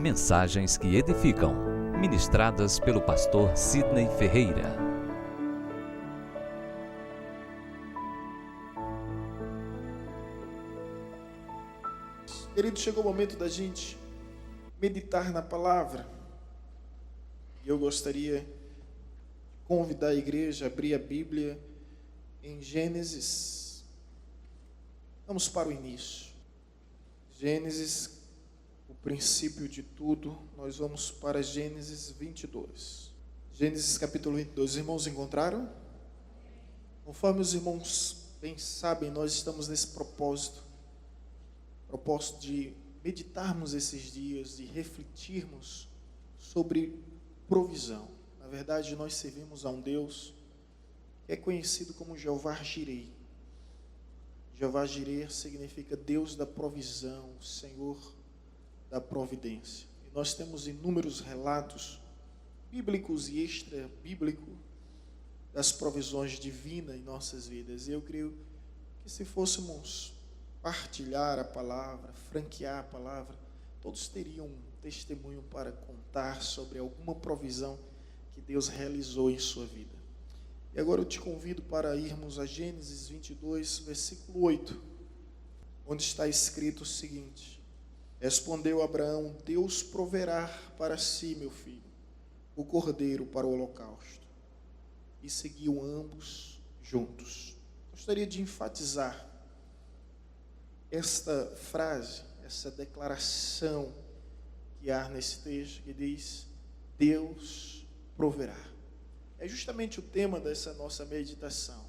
Mensagens que edificam, ministradas pelo pastor Sidney Ferreira. Querido, chegou o momento da gente meditar na palavra. E eu gostaria de convidar a igreja a abrir a Bíblia em Gênesis. Vamos para o início. Gênesis, o princípio de tudo. Nós vamos para Gênesis 22. Gênesis capítulo 22. Os irmãos encontraram? Conforme os irmãos bem sabem, nós estamos nesse propósito de meditarmos esses dias, de refletirmos sobre provisão. Na verdade, nós servimos a um Deus que é conhecido como Jeová Jireh. Jeová Jireh significa Deus da provisão, Senhor da providência. E nós temos inúmeros relatos bíblicos e extra-bíblicos das provisões divinas em nossas vidas. E eu creio que se fôssemos partilhar a palavra, franquear a palavra, todos teriam um testemunho para contar sobre alguma provisão que Deus realizou em sua vida. E agora eu te convido para irmos a Gênesis 22, versículo 8, onde está escrito o seguinte: Respondeu Abraão: Deus proverá para si, meu filho, o cordeiro para o holocausto. E seguiam ambos juntos. Gostaria de enfatizar esta frase, essa declaração que há nesse texto, que diz: Deus proverá. É justamente o tema dessa nossa meditação.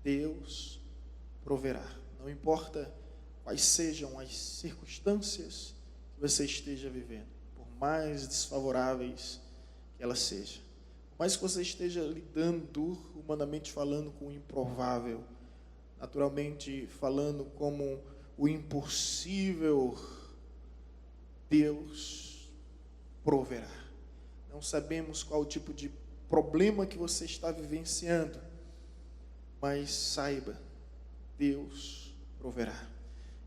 Deus proverá. Não importa quais sejam as circunstâncias que você esteja vivendo, por mais desfavoráveis que elas sejam, por mais que você esteja lidando, humanamente falando, com o improvável, naturalmente falando como o impossível, Deus proverá. Não sabemos qual o tipo de problema que você está vivenciando, mas saiba, Deus proverá.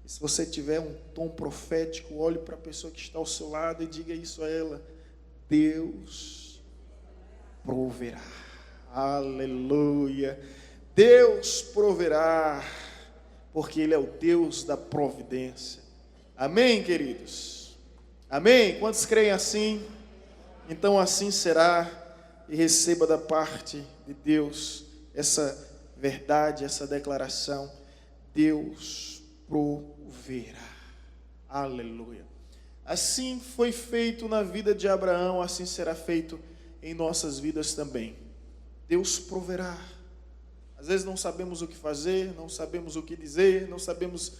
E se você tiver um tom profético, olhe para a pessoa que está ao seu lado e diga isso a ela: Deus proverá. Aleluia. Deus proverá, porque Ele é o Deus da providência. Amém, queridos? Amém? Quantos creem assim? Então assim será, e receba da parte de Deus essa verdade, essa declaração: Deus proverá. Aleluia. Assim foi feito na vida de Abraão, assim será feito em nossas vidas também. Deus proverá. Às vezes não sabemos o que fazer, não sabemos o que dizer, não sabemos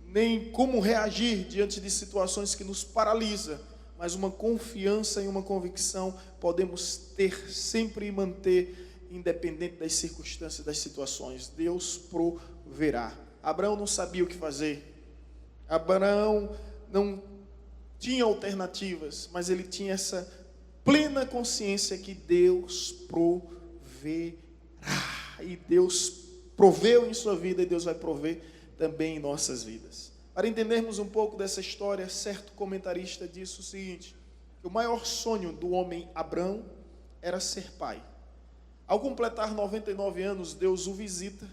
nem como reagir diante de situações que nos paralisam, mas uma confiança e uma convicção podemos ter sempre e manter, independente das circunstâncias, das situações. Deus proverá. Abraão não sabia o que fazer. Abraão não tinha alternativas, mas ele tinha essa plena consciência que Deus proverá. E Deus proveu em sua vida e Deus vai prover também em nossas vidas. Para entendermos um pouco dessa história, certo comentarista disse o seguinte: que o maior sonho do homem Abrão era ser pai. Ao completar 99 anos, Deus o visita,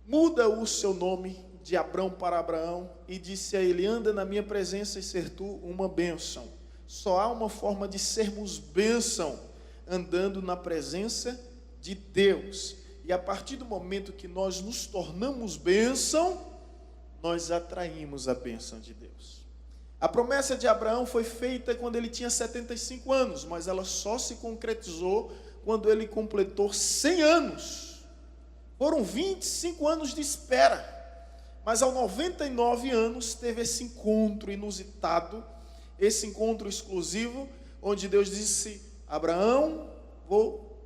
muda o seu nome de Abrão para Abraão e disse a ele: anda na minha presença e ser tu uma bênção. Só há uma forma de sermos bênção, andando na presença de Deus. E a partir do momento que nós nos tornamos bênção, nós atraímos a bênção de Deus. A promessa de Abraão foi feita quando ele tinha 75 anos, mas ela só se concretizou quando ele completou 100 anos. Foram 25 anos de espera, mas aos 99 anos teve esse encontro inusitado, esse encontro exclusivo, onde Deus disse: Abraão, vou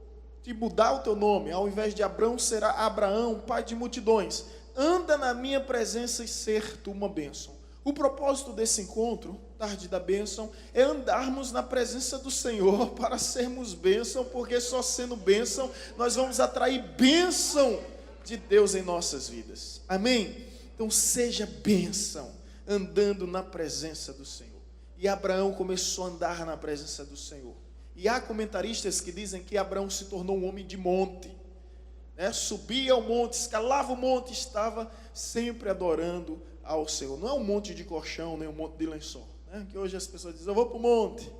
te mudar o teu nome, ao invés de Abrão será Abraão, pai de multidões. Anda na minha presença e ser tu uma bênção. O propósito desse encontro, tarde da bênção, é andarmos na presença do Senhor para sermos bênção, porque só sendo bênção nós vamos atrair bênção de Deus em nossas vidas. Amém? Então seja bênção, andando na presença do Senhor. e Abraão começou a andar na presença do Senhor. E há comentaristas que dizem que Abraão se tornou um homem de monte, né? Subia ao monte, escalava o monte, estava sempre adorando ao Senhor. Não é um monte de colchão, nem um monte de lençol, né? Que hoje as pessoas dizem, eu vou para o monte,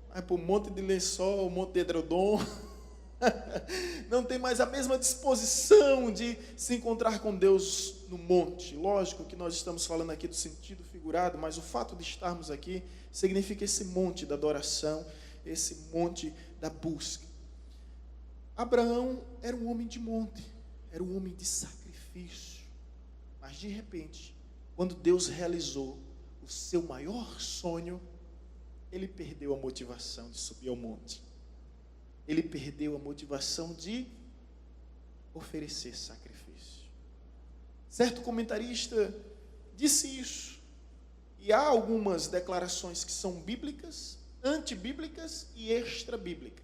mas para o monte de lençol, o monte de edredom, não tem mais a mesma disposição de se encontrar com Deus no monte. Lógico que nós estamos falando aqui do sentido figurado, mas o fato de estarmos aqui significa esse monte da adoração, esse monte da busca. Abraão era um homem de monte, era um homem de sacrifício, mas de repente, quando Deus realizou o seu maior sonho, ele perdeu a motivação de subir ao monte. Ele perdeu a motivação de oferecer sacrifício. Certo comentarista disse isso. E há algumas declarações que são bíblicas, antibíblicas e extra-bíblicas.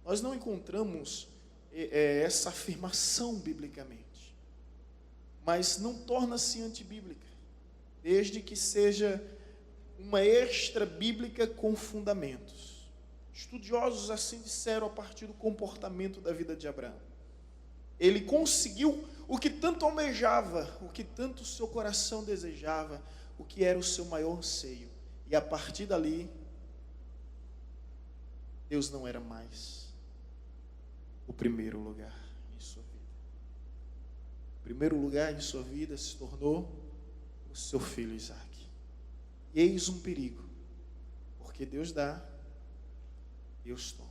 Nós não encontramos essa afirmação biblicamente, mas não torna-se antibíblica, desde que seja uma extra-bíblica com fundamentos. Estudiosos assim disseram a partir do comportamento da vida de Abraão. Ele conseguiu o que tanto almejava, o que tanto o seu coração desejava, o que era o seu maior anseio. E a partir dali, Deus não era mais o primeiro lugar em sua vida. O primeiro lugar em sua vida se tornou o seu filho Isaque. E eis um perigo, porque Deus dá, Deus toma.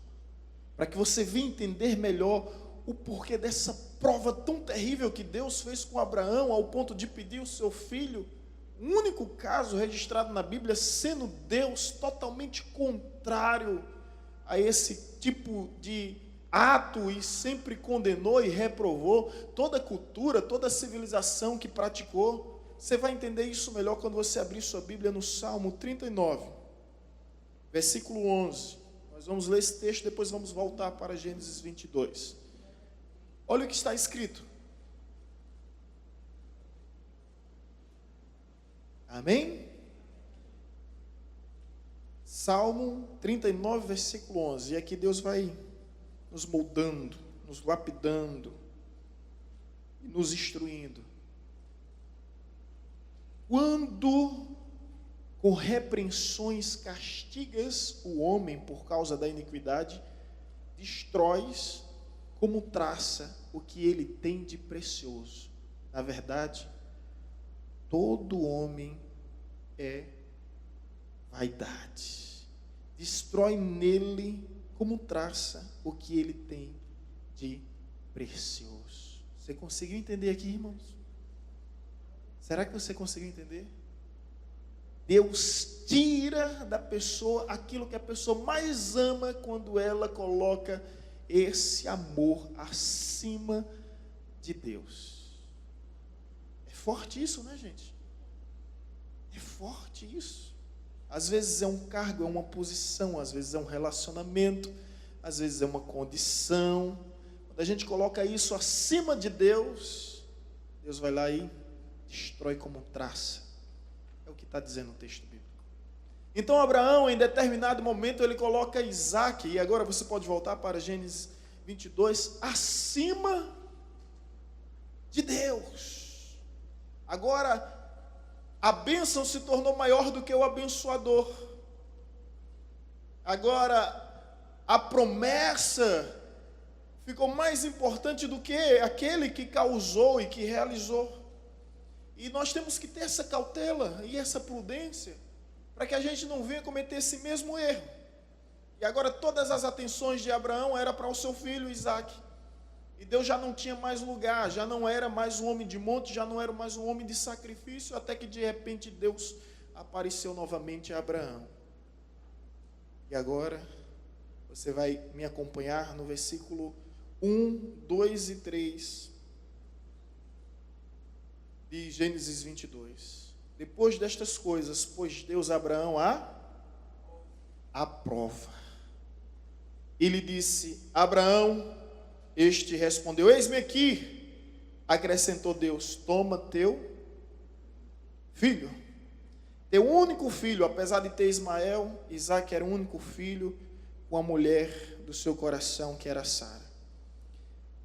Para que você venha entender melhor o porquê dessa prova tão terrível que Deus fez com Abraão, ao ponto de pedir o seu filho, o único caso registrado na Bíblia, sendo Deus totalmente contrário a esse tipo de ato, e sempre condenou e reprovou toda a cultura, toda a civilização que praticou. Você vai entender isso melhor quando você abrir sua Bíblia no Salmo 39, versículo 11. Nós vamos ler esse texto, depois vamos voltar para Gênesis 22. Olha o que está escrito. Amém? Salmo 39, versículo 11. E aqui Deus vai nos moldando, nos lapidando, e nos instruindo. Quando com repreensões castigas o homem por causa da iniquidade, destróis como traça o que ele tem de precioso. Na verdade, todo homem é vaidade. Destrói nele como traça o que ele tem de precioso. Você conseguiu entender aqui, irmãos? Será que você conseguiu entender? Deus tira da pessoa aquilo que a pessoa mais ama quando ela coloca esse amor acima de Deus. É forte isso, né, gente? É forte isso. Às vezes é um cargo, é uma posição, às vezes é um relacionamento, às vezes é uma condição. Quando a gente coloca isso acima de Deus, Deus vai lá e destrói como traça. É o que está dizendo o texto bíblico. Então Abraão, em determinado momento, ele coloca Isaque, e agora você pode voltar para Gênesis 22, acima de Deus. Agora, a bênção se tornou maior do que o abençoador. Agora, a promessa ficou mais importante do que aquele que causou e que realizou. E nós temos que ter essa cautela e essa prudência, para que a gente não venha cometer esse mesmo erro. E agora todas as atenções de Abraão eram para o seu filho Isaque. E Deus já não tinha mais lugar, já não era mais um homem de monte, já não era mais um homem de sacrifício, até que de repente Deus apareceu novamente a Abraão. E agora você vai me acompanhar no versículo 1, 2 e 3 de Gênesis 22. Depois destas coisas, pôs Deus a Abraão a prova. E lhe disse: Abraão, este respondeu: eis-me aqui. Acrescentou Deus: toma teu filho, Teu único filho, apesar de ter Ismael, Isaque era o único filho com a mulher do seu coração, que era Sara.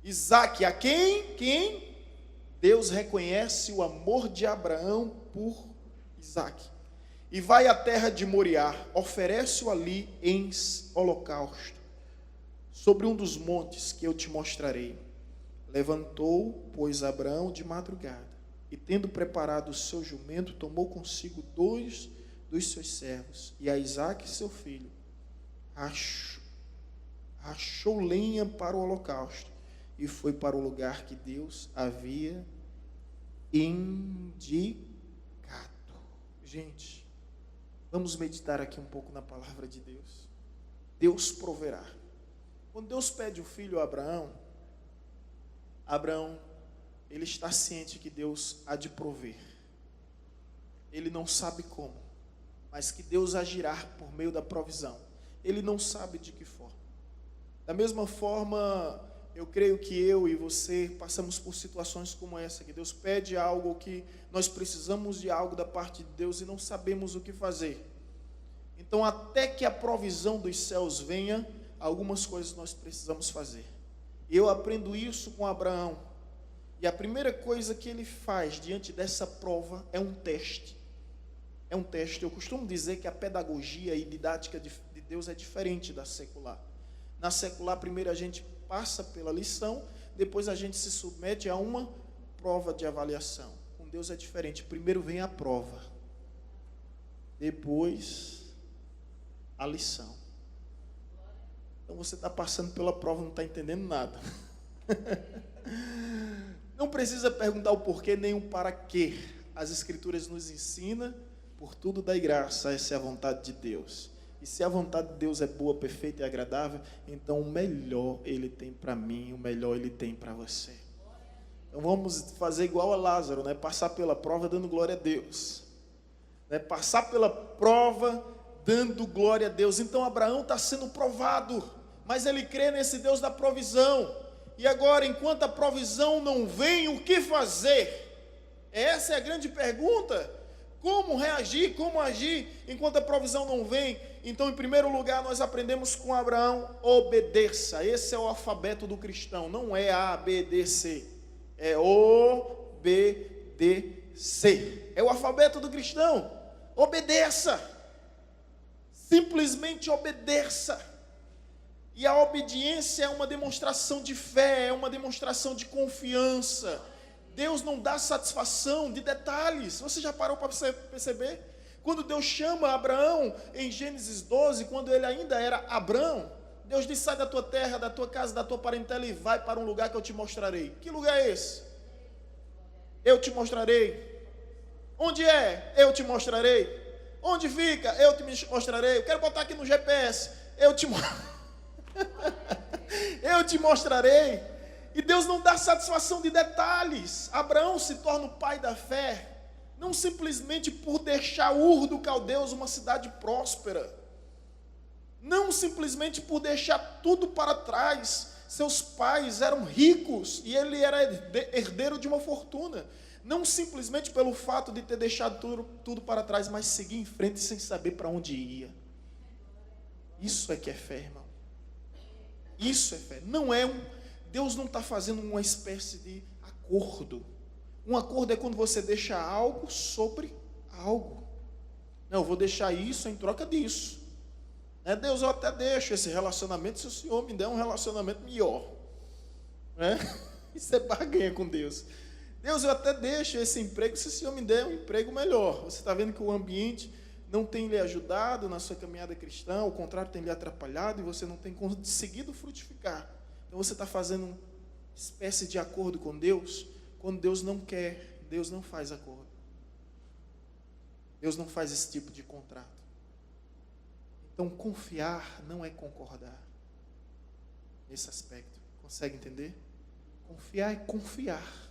Isaque, a quem Deus reconhece o amor de Abraão por Isaque. E vai à terra de Moriá, oferece-o ali em holocausto, sobre um dos montes que eu te mostrarei. Levantou, pois, Abraão de madrugada, e tendo preparado o seu jumento, tomou consigo 2 dos seus servos, e a Isaque, seu filho, achou lenha para o holocausto, e foi para o lugar que Deus havia indicado. Gente, vamos meditar aqui um pouco na palavra de Deus. Deus proverá. Quando Deus pede o filho a Abraão, ele está ciente que Deus há de prover. Ele não sabe como, mas que Deus agirá por meio da provisão. Ele não sabe de que forma. Da mesma forma, eu creio que eu e você passamos por situações como essa, que Deus pede algo, que nós precisamos de algo da parte de Deus e não sabemos o que fazer. Então, até que a provisão dos céus venha, algumas coisas nós precisamos fazer. Eu aprendo isso com Abraão. E a primeira coisa que ele faz diante dessa prova é um teste. É um teste. Eu costumo dizer que a pedagogia e didática de Deus é diferente da secular. Na secular, primeiro a gente passa pela lição, depois a gente se submete a uma prova de avaliação. Com Deus é diferente. Primeiro vem a prova, depois a lição. Então você está passando pela prova, não está entendendo nada. Não precisa perguntar o porquê nem o para quê. As Escrituras nos ensinam, por tudo dai graça, essa é a vontade de Deus. E se a vontade de Deus é boa, perfeita e agradável, então o melhor Ele tem para mim, o melhor Ele tem para você. Então vamos fazer igual a Lázaro, né? Passar pela prova dando glória a Deus. Né? Passar pela prova dando glória a Deus. Então Abraão está sendo provado, mas ele crê nesse Deus da provisão. E agora, enquanto a provisão não vem, o que fazer? Essa é a grande pergunta. Como reagir, como agir enquanto a provisão não vem? Então, em primeiro lugar, nós aprendemos com Abraão: obedeça. Esse é o alfabeto do cristão, não é A, B, D, C. É O, B, D, C. É o alfabeto do cristão. Obedeça. Simplesmente obedeça. E a obediência é uma demonstração de fé, é uma demonstração de confiança. Deus não dá satisfação de detalhes. Você já parou para perceber? Quando Deus chama Abraão em Gênesis 12, quando ele ainda era Abrão, Deus diz: sai da tua terra, da tua casa, da tua parentela e vai para um lugar que eu te mostrarei. Que lugar é esse? Eu te mostrarei. Onde é? Eu te mostrarei. Onde fica? Eu te mostrarei. Eu quero botar aqui no GPS. Eu te mostrarei. E Deus não dá satisfação de detalhes. Abraão se torna o pai da fé, não simplesmente por deixar Ur dos Caldeus uma cidade próspera, não simplesmente por deixar tudo para trás. Seus pais eram ricos e ele era herdeiro de uma fortuna. Não simplesmente pelo fato de ter deixado tudo para trás, mas seguir em frente sem saber para onde ia. Isso é que é fé, irmão. Isso é fé. Deus não está fazendo uma espécie de acordo. Um acordo é quando você deixa algo sobre algo. Não, eu vou deixar isso em troca disso. Deus, eu até deixo esse relacionamento se o Senhor me der um relacionamento melhor. Isso é barganha com Deus. Deus, eu até deixo esse emprego se o Senhor me der um emprego melhor. Você está vendo que o ambiente não tem lhe ajudado na sua caminhada cristã, ao contrário, tem lhe atrapalhado e você não tem conseguido frutificar. Então você está fazendo uma espécie de acordo com Deus. Quando Deus não quer, Deus não faz acordo. Deus não faz esse tipo de contrato. Então confiar não é concordar. Nesse aspecto. Consegue entender? Confiar é confiar.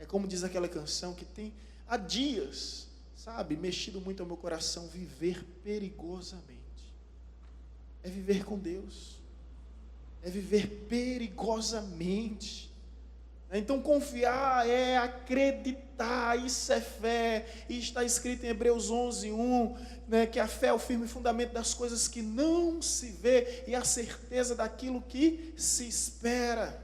É como diz aquela canção que tem há dias, sabe, mexido muito ao meu coração: viver perigosamente. É viver com Deus. É viver perigosamente. Então confiar é acreditar, isso é fé, e está escrito em Hebreus 11:1, né, que a fé é o firme fundamento das coisas que não se vê e a certeza daquilo que se espera.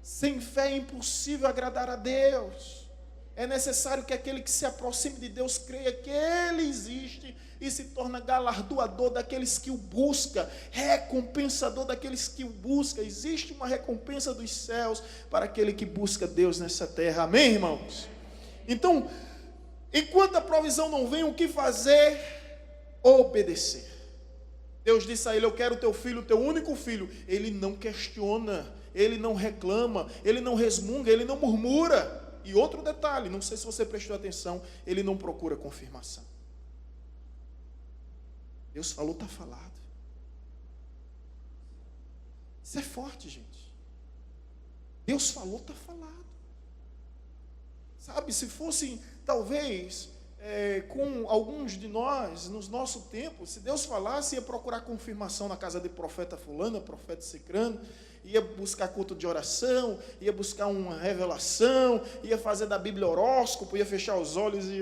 Sem fé é impossível agradar a Deus. É necessário que aquele que se aproxime de Deus creia que Ele existe e se torna galardoador daqueles que o buscam, recompensador daqueles que o buscam. Existe uma recompensa dos céus para aquele que busca Deus nessa terra. Amém, irmãos? Então, enquanto a provisão não vem, o que fazer? Obedecer. Deus disse a ele: eu quero o teu filho, o teu único filho. Ele não questiona, ele não reclama, ele não resmunga, ele não murmura. E outro detalhe, não sei se você prestou atenção, ele não procura confirmação. Deus falou, está falado. Isso é forte, gente. Deus falou, está falado. Sabe, se fosse, talvez, com alguns de nós, no nosso tempo, se Deus falasse, ia procurar confirmação na casa de profeta fulano, profeta cicrano, ia buscar culto de oração, ia buscar uma revelação, ia fazer da Bíblia horóscopo, ia fechar os olhos e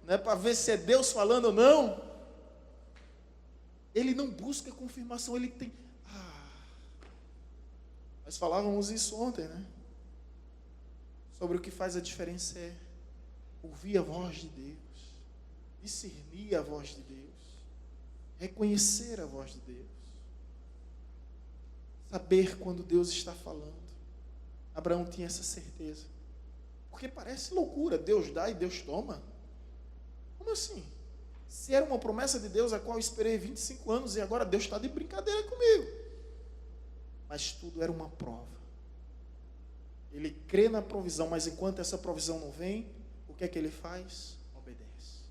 né, para ver se é Deus falando ou não. Ele não busca confirmação, ele tem... Nós falávamos isso ontem, né? Sobre o que faz a diferença é ouvir a voz de Deus, discernir a voz de Deus, reconhecer a voz de Deus, saber quando Deus está falando. Abraão tinha essa certeza, porque parece loucura, Deus dá e Deus toma. Como assim? Se era uma promessa de Deus, a qual eu esperei 25 anos, e agora Deus está de brincadeira comigo. Mas tudo era uma prova. Ele crê na provisão, mas enquanto essa provisão não vem, o que é que ele faz? Obedece.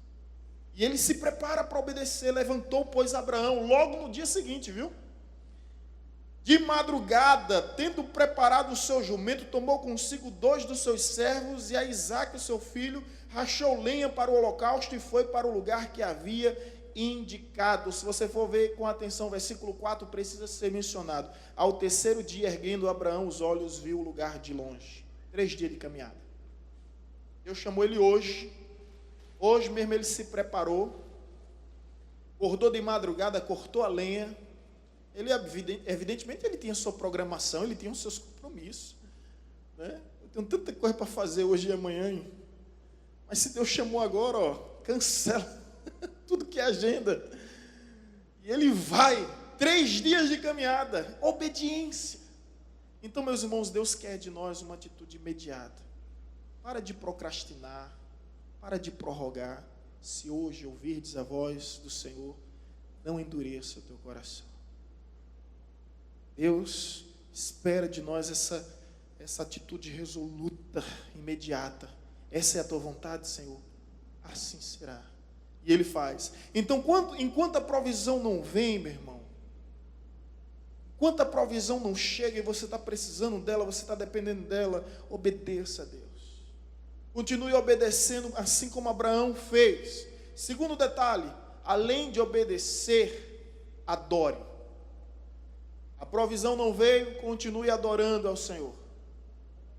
E ele se prepara para obedecer. Levantou, pois, Abraão, logo no dia seguinte, viu? De madrugada, tendo preparado o seu jumento, tomou consigo 2 dos seus servos e a Isaque, o seu filho, rachou lenha para o holocausto e foi para o lugar que havia indicado. Se você for ver com atenção, o versículo 4 precisa ser mencionado. Ao terceiro dia, erguendo Abraão os olhos, viu o lugar de longe. 3 dias de caminhada. Deus chamou ele hoje. Hoje mesmo ele se preparou. Acordou de madrugada, cortou a lenha. Ele, evidentemente, ele tinha sua programação, ele tinha os seus compromissos. Né? Eu tenho tanta coisa para fazer hoje e amanhã. Hein? Mas se Deus chamou agora, ó, cancela tudo que é agenda. E ele vai, 3 dias de caminhada, obediência. Então, meus irmãos, Deus quer de nós uma atitude imediata. Para de procrastinar, para de prorrogar. Se hoje ouvirdes a voz do Senhor, não endureça o teu coração. Deus espera de nós essa atitude resoluta, imediata. Essa é a tua vontade, Senhor? Assim será. E Ele faz. Então, enquanto a provisão não vem, meu irmão, enquanto a provisão não chega e você está precisando dela, você está dependendo dela, obedeça a Deus. Continue obedecendo, assim como Abraão fez. Segundo detalhe, além de obedecer, adore. A provisão não veio, continue adorando ao Senhor.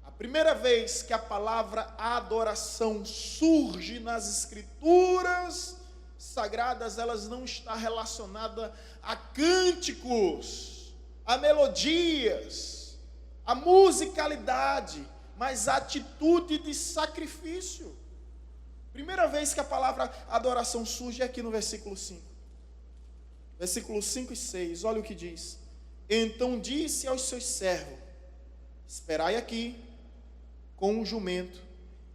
A primeira vez que a palavra adoração surge nas Escrituras sagradas, elas não está relacionada a cânticos, a melodias, a musicalidade, mas a atitude de sacrifício. Primeira vez que a palavra adoração surge é aqui no versículo 5. Versículos 5 e 6, olha o que diz. Então disse aos seus servos: esperai aqui com o jumento,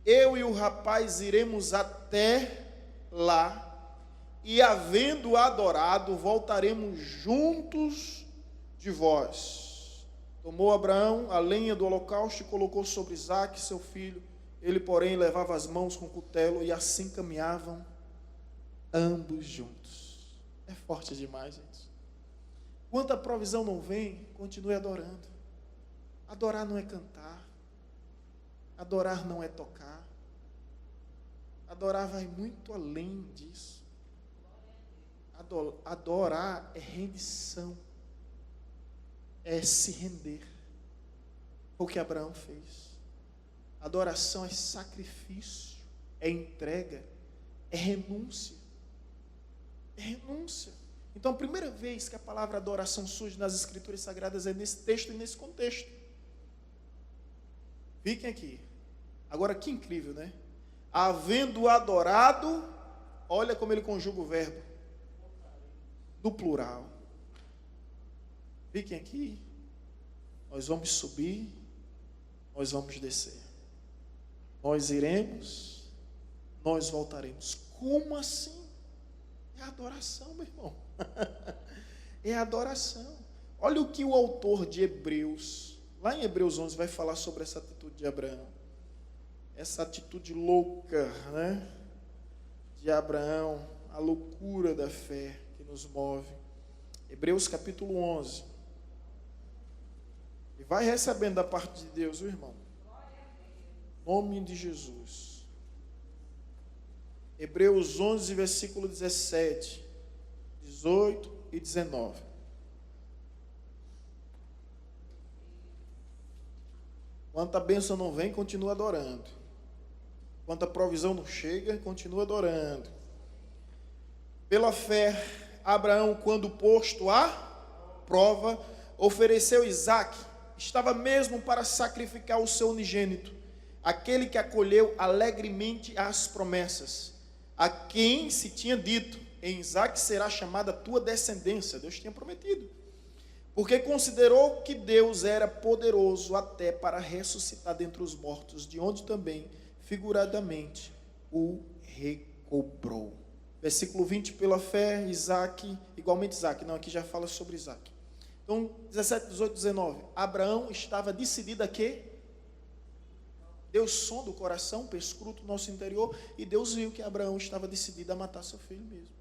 eu e o rapaz iremos até lá, e havendo adorado, voltaremos juntos de vós. Tomou Abraão a lenha do holocausto e colocou sobre Isaque, seu filho. Ele, porém, levava as mãos com o cutelo, e assim caminhavam ambos juntos. É forte demais, gente. Enquanto a provisão não vem, continue adorando. Adorar não é cantar. Adorar não é tocar. Adorar vai muito além disso. Adorar é rendição. É se render. Foi o que Abraão fez. Adoração é sacrifício, é entrega, é renúncia. É renúncia. Então, a primeira vez que a palavra adoração surge nas Escrituras Sagradas é nesse texto e nesse contexto. Fiquem aqui. Agora, que incrível, né? Havendo adorado, olha como ele conjuga o verbo. No plural. Fiquem aqui. Nós vamos subir, nós vamos descer. Nós iremos, nós voltaremos. Como assim? É adoração, meu irmão. É adoração. Olha o que o autor de Hebreus, lá em Hebreus 11, vai falar sobre essa atitude de Abraão. Essa atitude louca, né? De Abraão, a loucura da fé que nos move. Hebreus capítulo 11. E vai recebendo da parte de Deus, viu, irmão? Em nome de Jesus. Hebreus 11, versículo 17, 18 e 19. Enquanto a bênção não vem, continua adorando. Enquanto a provisão não chega, continua adorando. Pela fé, Abraão, quando posto à prova, ofereceu Isaque. Estava mesmo para sacrificar o seu unigênito, aquele que acolheu alegremente as promessas, a quem se tinha dito: em Isaque será chamada a tua descendência. Deus tinha prometido. Porque considerou que Deus era poderoso até para ressuscitar dentre os mortos, de onde também, figuradamente, o recobrou. Versículo 20, pela fé, Isaque, igualmente Isaque, não, aqui já fala sobre Isaque. Então, 17, 18, 19, Abraão estava decidido a quê? Deus sonda o coração, perscruta o nosso interior, e Deus viu que Abraão estava decidido a matar seu filho mesmo.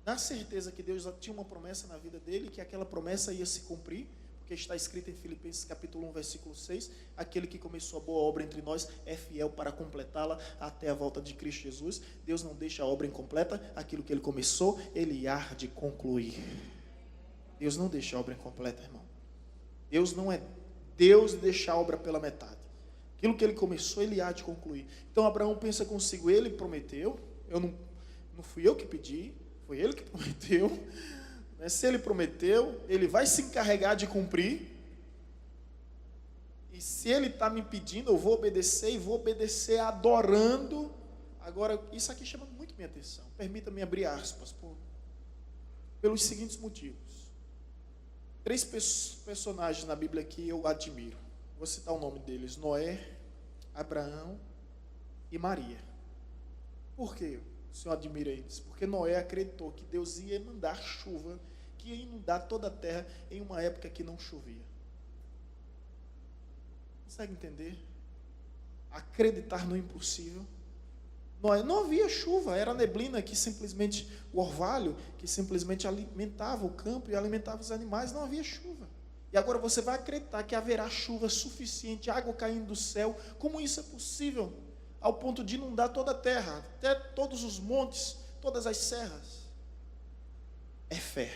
Na certeza que Deus tinha uma promessa na vida dele, que aquela promessa ia se cumprir, porque está escrito em Filipenses capítulo 1, versículo 6, aquele que começou a boa obra entre nós é fiel para completá-la até a volta de Cristo Jesus. Deus não deixa a obra incompleta, aquilo que ele começou, ele há de concluir. Deus não deixa a obra incompleta, irmão. Deus não é Deus de deixar a obra pela metade. Aquilo que ele começou, ele há de concluir. Então Abraão pensa consigo, ele prometeu, não fui eu que pedi, foi ele que prometeu. Se ele prometeu, ele vai se encarregar de cumprir. E se ele está me pedindo, eu vou obedecer, e vou obedecer adorando. Agora, isso aqui chama muito minha atenção. Permita-me abrir aspas, pelos seguintes motivos. 3 personagens na Bíblia que eu admiro. Vou citar o nome deles: Noé, Abraão e Maria. Por quê o Senhor admira eles? Porque Noé acreditou que Deus ia mandar chuva, que ia inundar toda a terra em uma época que não chovia. Consegue entender? Acreditar no impossível. Noé, não havia chuva, era neblina que simplesmente, o orvalho que simplesmente alimentava o campo e alimentava os animais, não havia chuva. E agora você vai acreditar que haverá chuva suficiente, água caindo do céu. Como isso é possível? Ao ponto de inundar toda a terra, até todos os montes, todas as serras. É fé.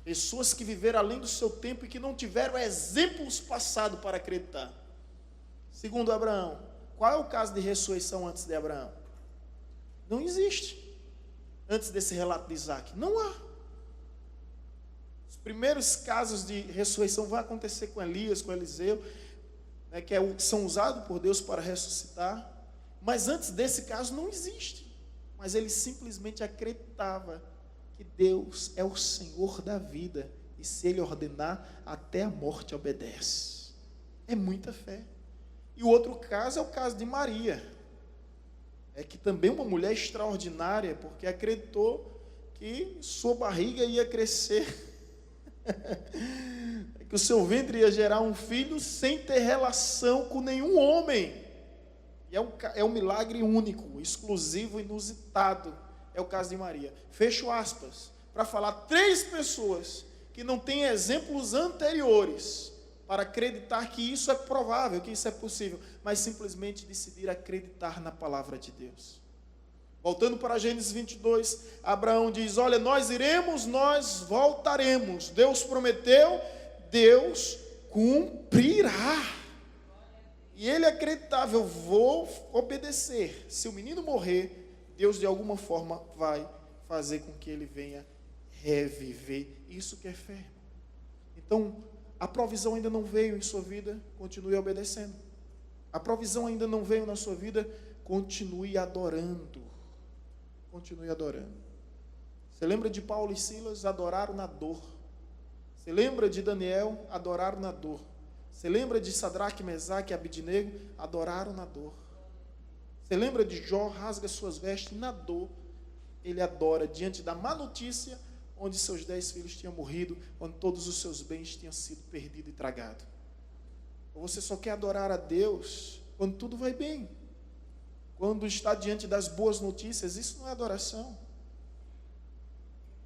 Pessoas que viveram além do seu tempo e que não tiveram exemplos passados para acreditar. Segundo Abraão, qual é o caso de ressurreição antes de Abraão? Não existe. Antes desse relato de Isaque, não há. Os primeiros casos de ressurreição vão acontecer com Elias, com Eliseu, né, que são usados por Deus para ressuscitar. Mas antes desse caso não existe. Mas ele simplesmente acreditava que Deus é o Senhor da vida, e se Ele ordenar, até a morte obedece. É muita fé. E o outro caso é o caso de Maria, é que também uma mulher extraordinária, porque acreditou que sua barriga ia crescer, que o seu ventre ia gerar um filho sem ter relação com nenhum homem. E é um milagre único, exclusivo, inusitado. É o caso de Maria. Fecho aspas, para falar 3 pessoas que não têm exemplos anteriores para acreditar que isso é provável, que isso é possível, mas simplesmente decidir acreditar na palavra de Deus. Voltando para Gênesis 22, Abraão diz: olha, nós iremos, nós voltaremos. Deus prometeu, Deus cumprirá. E ele acreditava, eu vou obedecer. Se o menino morrer, Deus de alguma forma vai fazer com que ele venha reviver. Isso que é fé. Então, a provisão ainda não veio em sua vida, continue obedecendo. A provisão ainda não veio na sua vida, continue adorando. Continue adorando. Você lembra de Paulo e Silas? Adoraram na dor. Você lembra de Daniel? Adoraram na dor. Você lembra de Sadraque, Mesaque e Abidnego? Adoraram na dor. Você lembra de Jó? Rasga suas vestes na dor. Ele adora diante da má notícia, onde seus 10 filhos tinham morrido, onde todos os seus bens tinham sido perdidos e tragados. Ou você só quer adorar a Deus quando tudo vai bem? Quando está diante das boas notícias, isso não é adoração.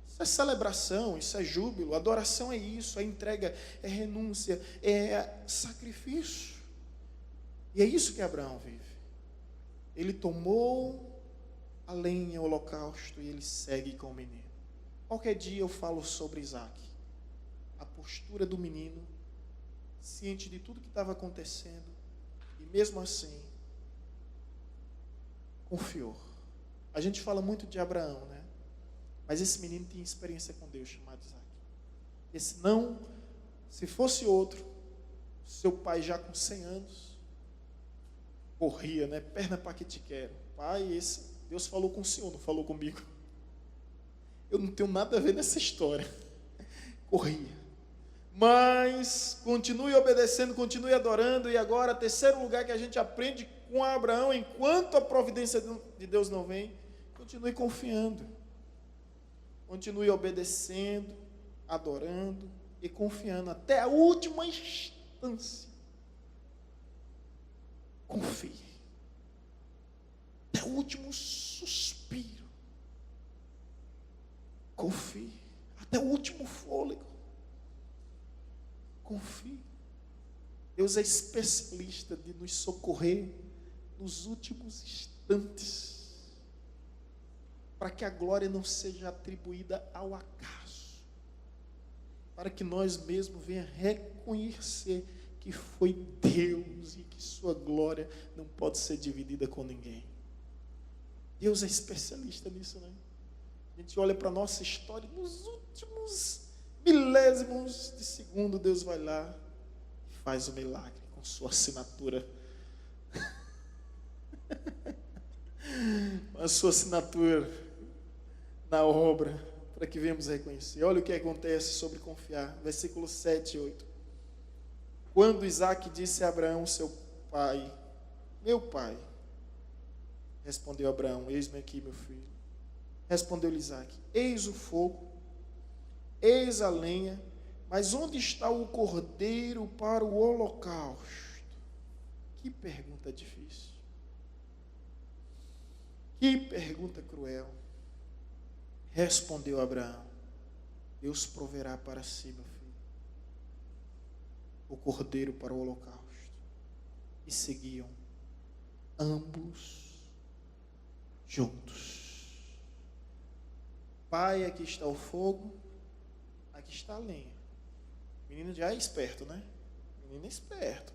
Isso é celebração, isso é júbilo. Adoração é isso, é entrega, é renúncia, é sacrifício. E é isso que Abraão vive. Ele tomou a lenha, o holocausto, e ele segue com o menino. Qualquer dia eu falo sobre Isaac. A postura do menino, ciente de tudo que estava acontecendo, e mesmo assim, confiou. A gente fala muito de Abraão, né? Mas esse menino tinha experiência com Deus, chamado Isaac. Esse não, se fosse outro, seu pai já com 100 anos, corria, né? Perna para que te quero. Pai, Deus falou com o senhor, não falou comigo. Eu não tenho nada a ver nessa história. Corria. Mas continue obedecendo, continue adorando. E agora, terceiro lugar que a gente aprende com Abraão, enquanto a providência de Deus não vem, continue confiando. Continue obedecendo, adorando e confiando até a última instância. Confie. Até o último suspiro. Confie. Até o último fôlego. Confie. Deus é especialista de nos socorrer nos últimos instantes, para que a glória não seja atribuída ao acaso, para que nós mesmos venhamos reconhecer que foi Deus e que sua glória não pode ser dividida com ninguém. Deus é especialista nisso, né? A gente olha para a nossa história, nos últimos milésimos de segundo, Deus vai lá e faz o milagre com sua assinatura. A sua assinatura na obra, para que venhamos reconhecer. Olha o que acontece sobre confiar. Versículos 7 e 8. Quando Isaac disse a Abraão, seu pai, meu pai, respondeu Abraão, eis-me aqui, meu filho. Respondeu-lhe Isaac, eis o fogo, eis a lenha, mas onde está o cordeiro para o holocausto? Que pergunta difícil. Que pergunta cruel. Respondeu Abraão, Deus proverá para si, meu filho, o cordeiro para o holocausto. E seguiam ambos juntos. Pai, aqui está o fogo, aqui está a lenha. O menino já é esperto, né? O menino é esperto.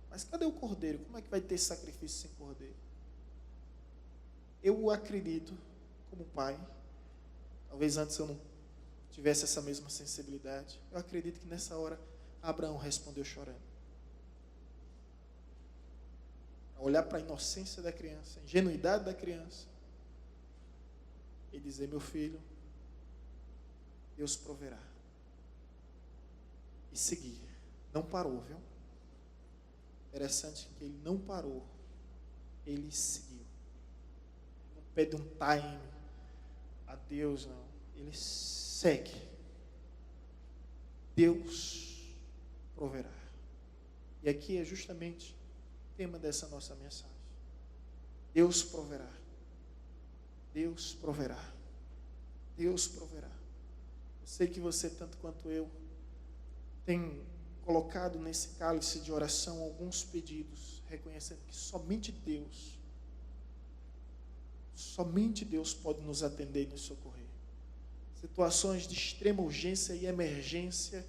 Mas cadê o cordeiro? Como é que vai ter sacrifício sem cordeiro? Eu acredito, como pai, talvez antes eu não tivesse essa mesma sensibilidade, eu acredito que nessa hora Abraão respondeu chorando. A olhar para a inocência da criança, a ingenuidade da criança, e dizer, meu filho, Deus proverá. E seguir. Não parou, viu? Interessante que ele não parou. Ele seguiu. Não pede um time a Deus, não. Ele segue. Deus proverá. E aqui é justamente o tema dessa nossa mensagem. Deus proverá. Deus proverá. Deus proverá. Eu sei que você, tanto quanto eu, tem colocado nesse cálice de oração alguns pedidos, reconhecendo que somente Deus pode nos atender e nos socorrer. Situações de extrema urgência e emergência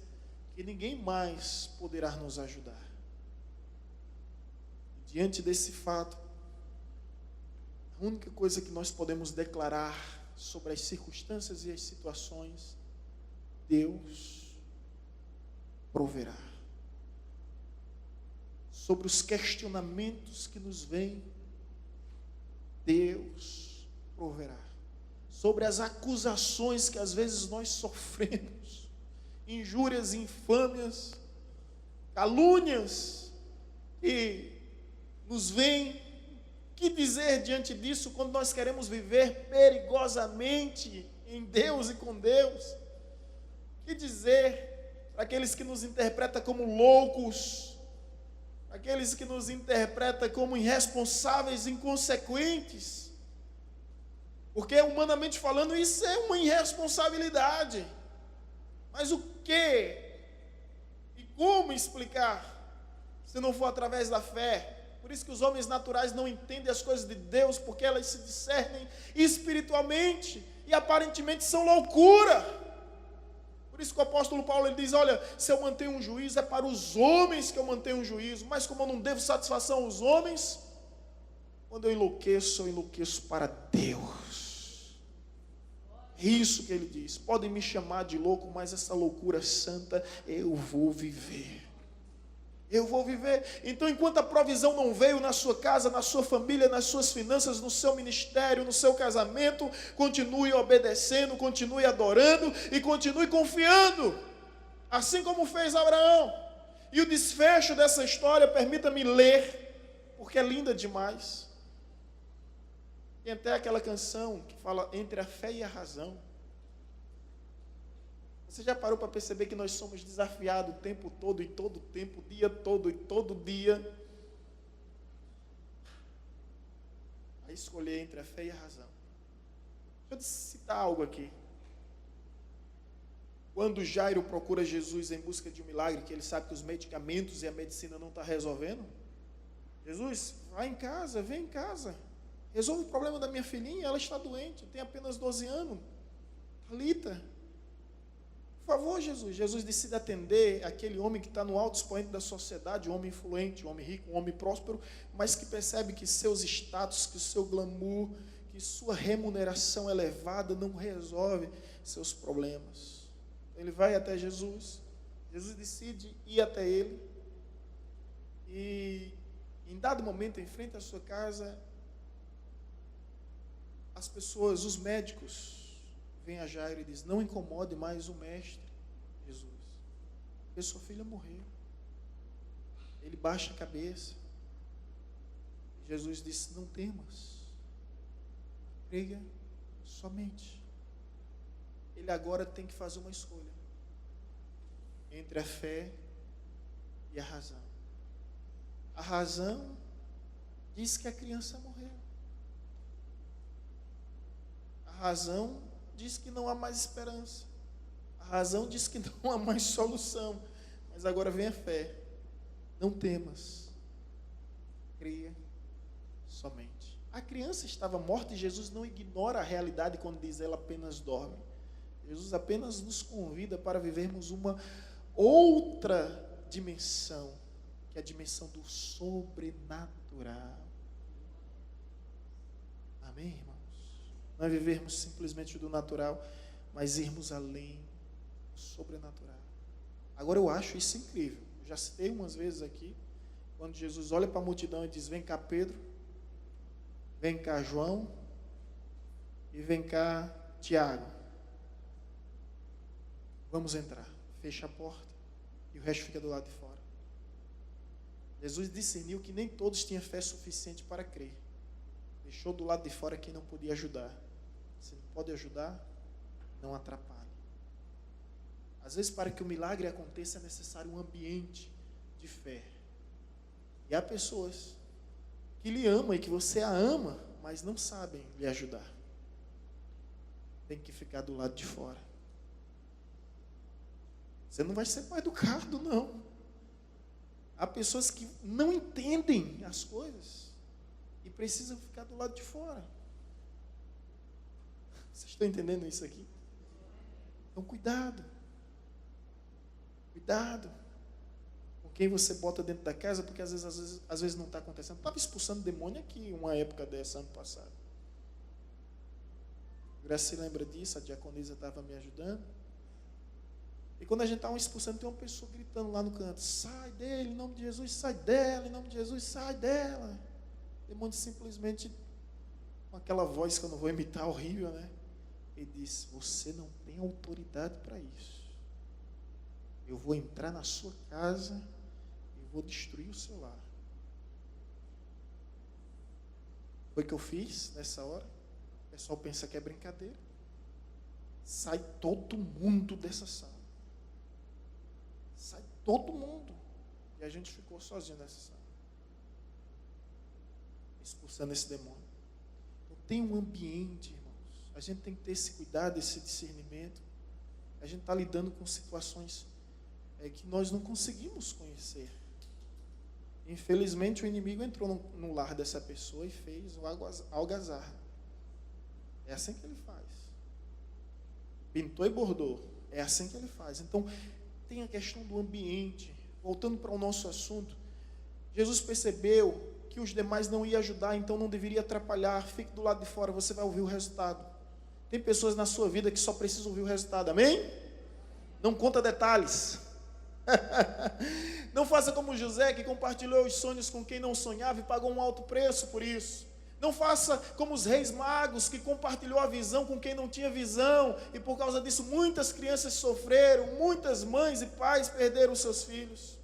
porque ninguém mais poderá nos ajudar. E diante desse fato, a única coisa que nós podemos declarar sobre as circunstâncias e as situações, Deus proverá. Sobre os questionamentos que nos vêm, Deus proverá. Sobre as acusações que às vezes nós sofremos, injúrias, infâmias, calúnias que nos vêm, que dizer diante disso quando nós queremos viver perigosamente em Deus e com Deus? Que dizer para aqueles que nos interpretam como loucos, aqueles que nos interpretam como irresponsáveis, inconsequentes? Porque, humanamente falando, isso é uma irresponsabilidade. Mas o que e como explicar, se não for através da fé? Por isso que os homens naturais não entendem as coisas de Deus, porque elas se discernem espiritualmente e aparentemente são loucura. Por isso que o apóstolo Paulo ele diz: olha, se eu mantenho um juízo, é para os homens que eu mantenho um juízo, mas como eu não devo satisfação aos homens, quando eu enlouqueço para Deus. É isso que ele diz: podem me chamar de louco, mas essa loucura santa eu vou viver. Eu vou viver. Então, enquanto a provisão não veio na sua casa, na sua família, nas suas finanças, no seu ministério, no seu casamento, continue obedecendo, continue adorando e continue confiando, assim como fez Abraão. E o desfecho dessa história, permita-me ler, porque é linda demais. Tem até aquela canção que fala entre a fé e a razão. Você já parou para perceber que nós somos desafiados o tempo todo e todo tempo, o dia todo e todo dia, a escolher entre a fé e a razão? Deixa eu citar algo aqui. Quando Jairo procura Jesus em busca de um milagre, que ele sabe que os medicamentos e a medicina não estão resolvendo, Jesus, vai em casa, vem em casa, resolve o problema da minha filhinha, ela está doente, tem apenas 12 anos, Talita. Por favor, Jesus. Jesus decide atender aquele homem que está no alto expoente da sociedade, um homem influente, um homem rico, um homem próspero, mas que percebe que seus status, que o seu glamour, que sua remuneração elevada não resolve seus problemas. Ele vai até Jesus. Jesus decide ir até ele. E em dado momento, em frente à sua casa, as pessoas, os médicos, vem a Jairo e diz: não incomode mais o mestre, Jesus, porque sua filha morreu. Ele baixa a cabeça. Jesus disse: não temas, creia somente. Ele agora tem que fazer uma escolha entre a fé e a razão. A razão diz que a criança morreu. A razão diz que não há mais esperança. A razão diz que não há mais solução. Mas agora vem a fé. Não temas. Creia somente. A criança estava morta e Jesus não ignora a realidade quando diz ela apenas dorme. Jesus apenas nos convida para vivermos uma outra dimensão, que é a dimensão do sobrenatural. Amém, irmão? Não é vivermos simplesmente do natural, mas irmos além do sobrenatural. Agora eu acho isso incrível. Eu já citei umas vezes aqui, quando Jesus olha para a multidão e diz: vem cá Pedro, vem cá João e vem cá Tiago. Vamos entrar. Fecha a porta e o resto fica do lado de fora. Jesus discerniu que nem todos tinham fé suficiente para crer. Deixou do lado de fora quem não podia ajudar. Se não pode ajudar, não atrapalhe. Às vezes, para que o milagre aconteça, é necessário um ambiente de fé. E há pessoas que lhe amam e que você a ama, mas não sabem lhe ajudar. Tem que ficar do lado de fora. Você não vai ser mal educado, não. Há pessoas que não entendem as coisas e precisam ficar do lado de fora. Vocês estão entendendo isso aqui? Então, cuidado. Cuidado com quem você bota dentro da casa, porque às vezes não está acontecendo. Estava expulsando demônio aqui uma época dessa, ano passado. Graça se lembra disso, a diaconisa estava me ajudando. E quando a gente estava expulsando, tem uma pessoa gritando lá no canto: sai dele, em nome de Jesus, sai dela, em nome de Jesus, sai dela. O demônio simplesmente, com aquela voz que eu não vou imitar, horrível, né? Ele disse: você não tem autoridade para isso. Eu vou entrar na sua casa e vou destruir o seu lar. Foi o que eu fiz nessa hora. O pessoal pensa que é brincadeira. Sai todo mundo dessa sala. Sai todo mundo. E a gente ficou sozinho nessa sala, expulsando esse demônio. Então tem um ambiente, irmãos. A gente tem que ter esse cuidado, esse discernimento. A gente está lidando com situações que nós não conseguimos conhecer. Infelizmente o inimigo entrou no lar dessa pessoa e fez o algazarra. É assim que ele faz. Pintou e bordou. É assim que ele faz. Então tem a questão do ambiente. Voltando para o nosso assunto, Jesus percebeu que os demais não iam ajudar, então não deveria atrapalhar. Fique do lado de fora, você vai ouvir o resultado. Tem pessoas na sua vida que só precisam ouvir o resultado, amém? Não conta detalhes. Não faça como José, que compartilhou os sonhos com quem não sonhava e pagou um alto preço por isso. Não faça como os reis magos, que compartilhou a visão com quem não tinha visão, e por causa disso muitas crianças sofreram, muitas mães e pais perderam seus filhos.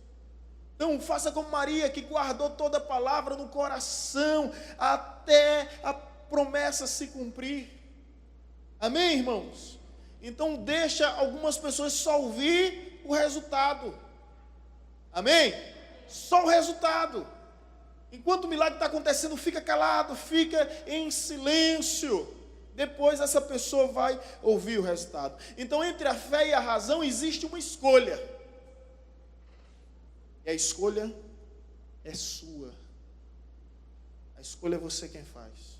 Então faça como Maria, que guardou toda a palavra no coração até a promessa se cumprir. Amém, irmãos? Então deixa algumas pessoas só ouvir o resultado. Amém? Só o resultado. Enquanto o milagre está acontecendo, fica calado, fica em silêncio. Depois essa pessoa vai ouvir o resultado. Então, entre a fé e a razão existe uma escolha. E a escolha é sua. A escolha é você quem faz.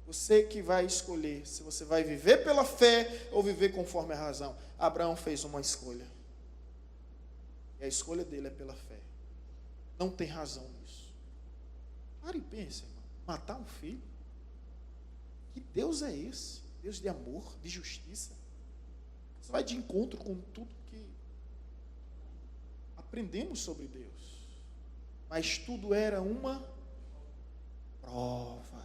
Você que vai escolher se você vai viver pela fé ou viver conforme a razão. Abraão fez uma escolha. E a escolha dele é pela fé. Não tem razão nisso. Pare e pense, irmão. Matar um filho? Que Deus é esse? Deus de amor, de justiça? Você vai de encontro com tudo que aprendemos sobre Deus. Mas tudo era uma prova.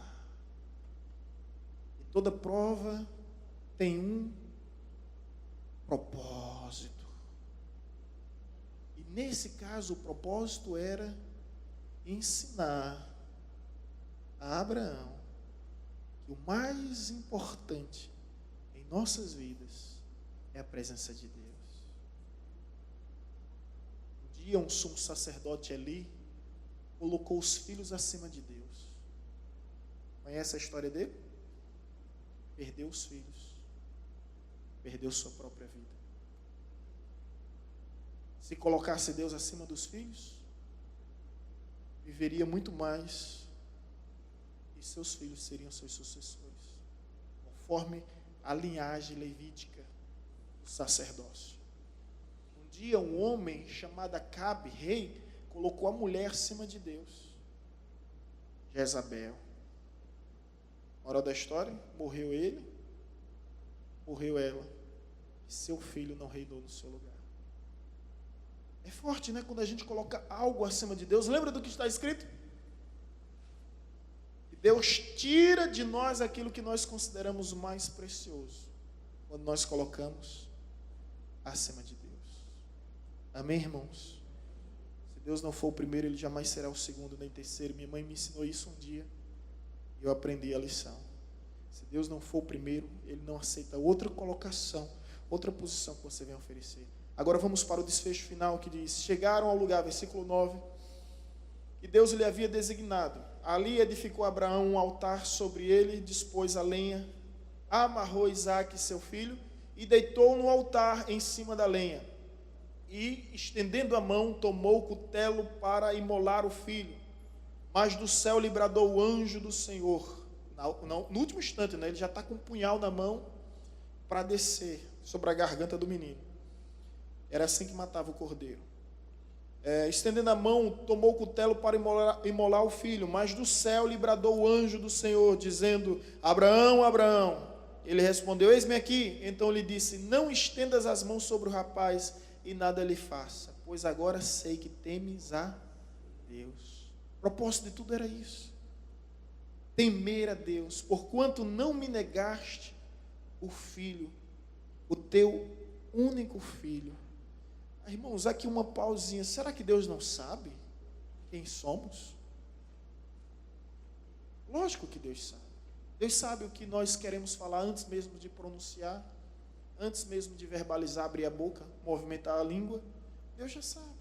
E toda prova tem um propósito. E nesse caso o propósito era ensinar a Abraão que o mais importante em nossas vidas é a presença de Deus. Um dia um sumo sacerdote Eli colocou os filhos acima de Deus. Conhece a história dele? Perdeu os filhos, perdeu sua própria vida. Se colocasse Deus acima dos filhos, viveria muito mais e seus filhos seriam seus sucessores, conforme a linhagem levítica do sacerdócio. Um dia um homem chamado Acabe, rei, colocou a mulher acima de Deus, Jezabel. Moral da história, morreu ele, morreu ela, e seu filho não reinou no seu lugar. É forte, né? Quando a gente coloca algo acima de Deus. Lembra do que está escrito? Que Deus tira de nós aquilo que nós consideramos o mais precioso, quando nós colocamos acima de Deus. Amém, irmãos? Se Deus não for o primeiro, Ele jamais será o segundo, nem terceiro. Minha mãe me ensinou isso um dia, e eu aprendi a lição. Se Deus não for o primeiro, Ele não aceita outra colocação, outra posição que você venha oferecer. Agora vamos para o desfecho final, que diz: chegaram ao lugar, versículo 9, que Deus lhe havia designado. Ali edificou Abraão um altar, sobre ele dispôs a lenha, amarrou Isaque, seu filho, e deitou no altar em cima da lenha. E, estendendo a mão, tomou o cutelo para imolar o filho. Mas do céu lhe bradou o anjo do Senhor. No último instante, né, ele já está com um punhal na mão para descer sobre a garganta do menino. Era assim que matava o cordeiro. Estendendo a mão, tomou o cutelo para imolar o filho, mas do céu lhe bradou o anjo do Senhor, dizendo: Abraão, Abraão. Ele respondeu: eis-me aqui. Então lhe disse: não estendas as mãos sobre o rapaz e nada lhe faça, pois agora sei que temes a Deus. O propósito de tudo era isso: temer a Deus, porquanto não me negaste o filho, o teu único filho. Irmãos, aqui uma pausinha. Será que Deus não sabe quem somos? Lógico que Deus sabe. Deus sabe o que nós queremos falar antes mesmo de pronunciar, antes mesmo de verbalizar, abrir a boca, movimentar a língua. Deus já sabe.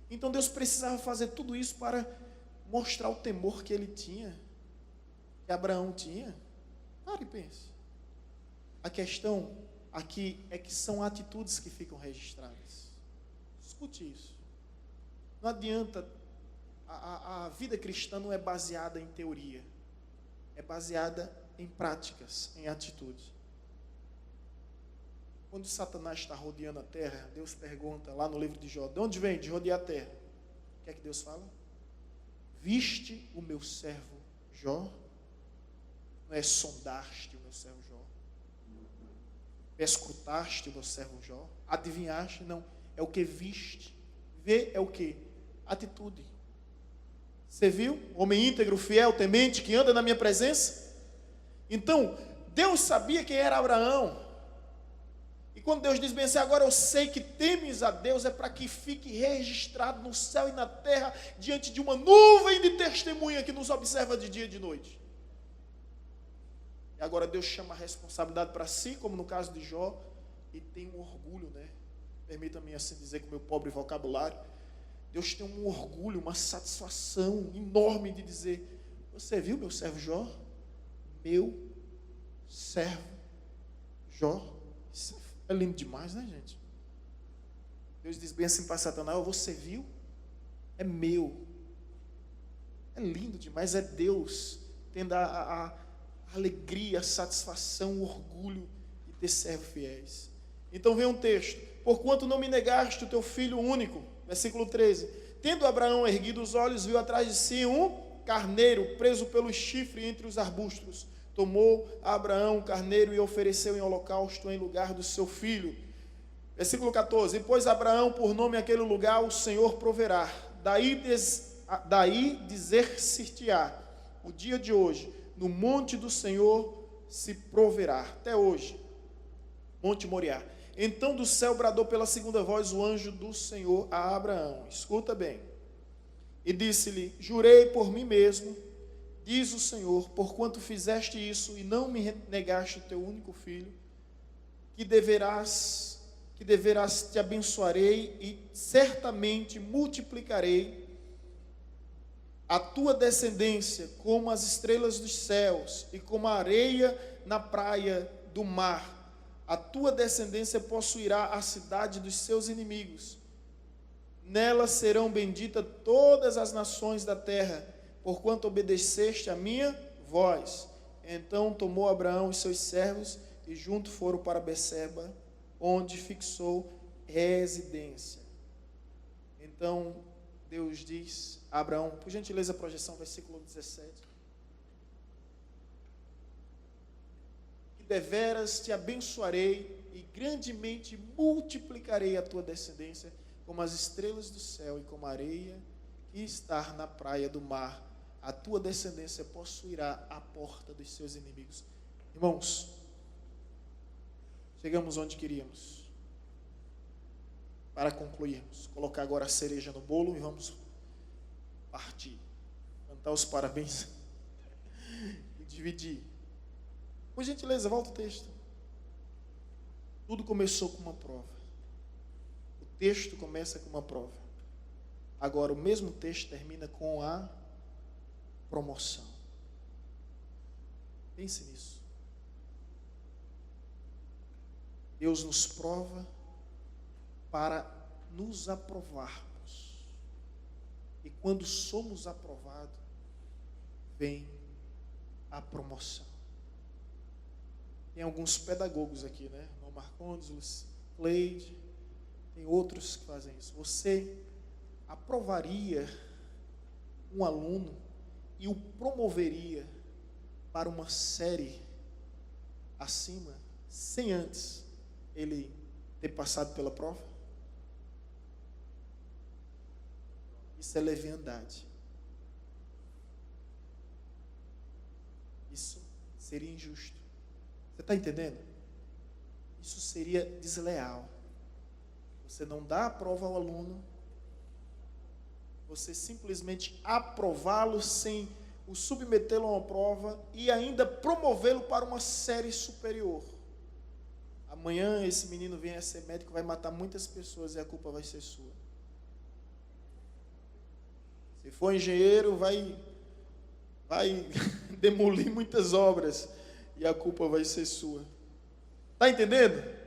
Então Deus precisava fazer tudo isso para mostrar o temor que ele tinha, que Abraão tinha. Pare e pense. A questão aqui é que são atitudes que ficam registradas. Escute isso. Não adianta, a vida cristã não é baseada em teoria, é baseada em práticas, em atitude. Quando Satanás está rodeando a terra, Deus pergunta lá no livro de Jó: de onde vem? De rodear a terra. O que é que Deus fala? Viste o meu servo Jó? Não é sondaste o meu servo Jó? Escrutaste o meu servo Jó? Adivinhaste? Não. É o que viste. Ver é o que? Atitude. Você viu? Homem íntegro, fiel, temente, que anda na minha presença. Então, Deus sabia quem era Abraão. E quando Deus diz bem assim: agora eu sei que temes a Deus, é para que fique registrado no céu e na terra, diante de uma nuvem de testemunha que nos observa de dia e de noite. E agora Deus chama a responsabilidade para si, como no caso de Jó, e tem um orgulho, né? Permita-me assim dizer com o meu pobre vocabulário. Deus tem um orgulho, uma satisfação enorme de dizer: você viu meu servo Jó? Meu servo Jó. Isso é lindo demais, né, gente? Deus diz bem assim para Satanás: você viu? É meu. É lindo demais, é Deus tendo a alegria, a satisfação, o orgulho de ter servos fiéis. Então vem um texto: porquanto não me negaste o teu filho único. Versículo 13. Tendo Abraão erguido os olhos, viu atrás de si um carneiro preso pelo chifre entre os arbustos. Tomou Abraão o carneiro e ofereceu em holocausto em lugar do seu filho. Versículo 14. E pôs Abraão por nome aquele lugar: o Senhor proverá. Daí dizer-se-te-á: o dia de hoje, no monte do Senhor se proverá. Até hoje, Monte Moriá. Então do céu bradou pela segunda voz o anjo do Senhor a Abraão. Escuta bem. E disse-lhe: jurei por mim mesmo, diz o Senhor, porquanto fizeste isso e não me negaste o teu único filho, que deverás te abençoarei e certamente multiplicarei a tua descendência como as estrelas dos céus e como a areia na praia do mar. A tua descendência possuirá a cidade dos seus inimigos. Nela serão benditas todas as nações da terra, porquanto obedeceste a minha voz. Então tomou Abraão os seus servos e juntos foram para Beceba, onde fixou residência. Então Deus diz a Abraão, por gentileza, a projeção, versículo 17. Deveras te abençoarei e grandemente multiplicarei a tua descendência como as estrelas do céu e como a areia que está na praia do mar. A tua descendência possuirá a porta dos seus inimigos. Irmãos, chegamos onde queríamos. Para concluirmos, colocar agora a cereja no bolo e vamos partir. Cantar os parabéns e dividir. Por gentileza, volta o texto. Tudo começou com uma prova. O texto começa com uma prova. Agora, o mesmo texto termina com a promoção. Pense nisso. Deus nos prova para nos aprovarmos. E quando somos aprovados, vem a promoção. Tem alguns pedagogos aqui, né? Marcondes, Cleide. Tem outros que fazem isso. Você aprovaria um aluno e o promoveria para uma série acima, sem antes ele ter passado pela prova? Isso é leviandade. Isso seria injusto. Você está entendendo? Isso seria desleal. Você não dá a prova ao aluno, você simplesmente aprová-lo sem o submetê-lo a uma prova e ainda promovê-lo para uma série superior. Amanhã esse menino vem a ser médico, vai matar muitas pessoas e a culpa vai ser sua. Se for engenheiro, vai demolir muitas obras e a culpa vai ser sua. Está entendendo?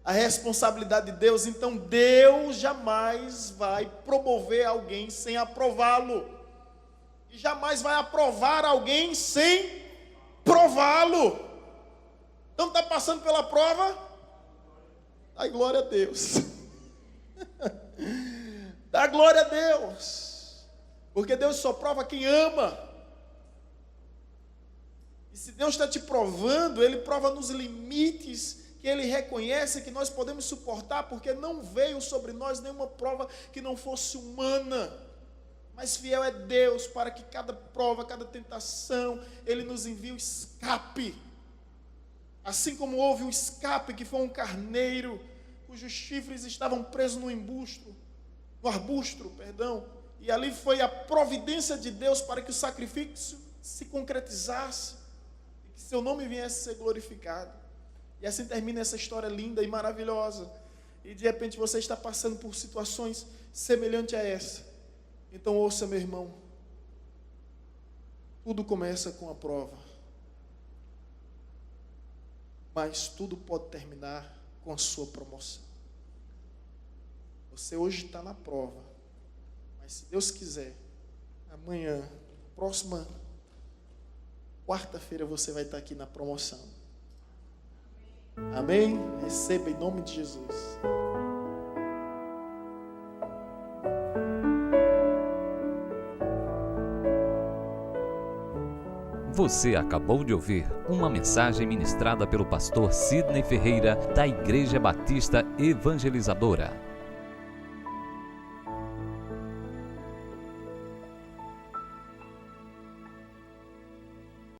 A responsabilidade de Deus. Então Deus jamais vai promover alguém sem aprová-lo. E jamais vai aprovar alguém sem prová-lo. Então está passando pela prova? Dá glória a Deus. Dá glória a Deus. Porque Deus só prova quem ama. E se Deus está te provando, Ele prova nos limites que Ele reconhece que nós podemos suportar, porque não veio sobre nós nenhuma prova que não fosse humana. Mas fiel é Deus para que cada prova, cada tentação, Ele nos envie o escape. Assim como houve o escape que foi um carneiro, cujos chifres estavam presos no arbusto, e ali foi a providência de Deus para que o sacrifício se concretizasse, e que seu nome viesse a ser glorificado. E assim termina essa história linda e maravilhosa. E de repente você está passando por situações semelhantes a essa. Então ouça, meu irmão. Tudo começa com a prova. Mas tudo pode terminar com a sua promoção. Você hoje está na prova. Mas se Deus quiser, amanhã, próxima quarta-feira, você vai estar aqui na promoção. Amém? Receba em nome de Jesus. Você acabou de ouvir uma mensagem ministrada pelo pastor Sidney Ferreira, da Igreja Batista Evangelizadora.